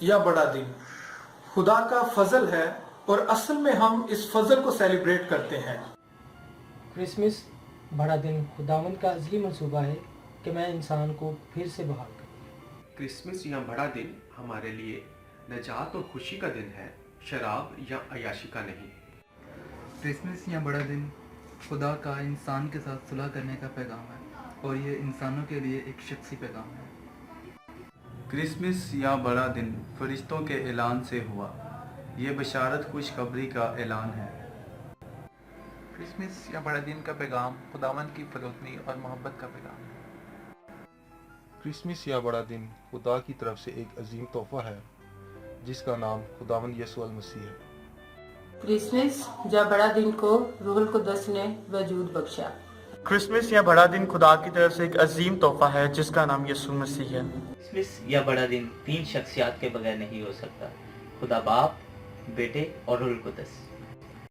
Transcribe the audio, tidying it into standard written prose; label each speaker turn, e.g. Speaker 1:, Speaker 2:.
Speaker 1: या बड़ा दिन खुदा का फजल है और असल में हम इस फजल को सेलिब्रेट करते हैं।
Speaker 2: क्रिसमस बड़ा दिन खुदावंद का अज़ली मंसूबा है कि मैं इंसान को फिर से बहाल करूं।
Speaker 3: क्रिसमस या बड़ा दिन हमारे लिए नजात और खुशी का दिन है, शराब या अयाशी का नहीं।
Speaker 4: क्रिसमस या बड़ा दिन खुदा का इंसान के साथ सुलह करने का पैगाम है और ये इंसानों के लिए एक शख्सी पैगाम है।
Speaker 5: क्रिसमस या बड़ा दिन फरिश्तों के ऐलान से हुआ, ये बशारत खुशखबरी का ऐलान है।
Speaker 6: क्रिसमस या बड़ा दिन का पैगाम खुदावंद की फरोतनी और मोहब्बत का पैगाम है।
Speaker 7: क्रिसमस या बड़ा दिन खुदा की तरफ से एक अजीम तोहफा है जिसका नाम खुदावंद यसुअ मसीह है।
Speaker 8: क्रिसमस या बड़ा दिन को रूहुल कुद्दस ने वजूद बख्शा।
Speaker 9: क्रिसमस या बड़ा दिन खुदा की तरफ से एक अजीम तोहफा है जिसका नाम यसुअ मसीह है।
Speaker 10: क्रिसमस या बड़ा दिन तीन शख्सियात के बगैर नहीं हो सकता, खुदा बाप, बेटे और रूहुल कुद्दस।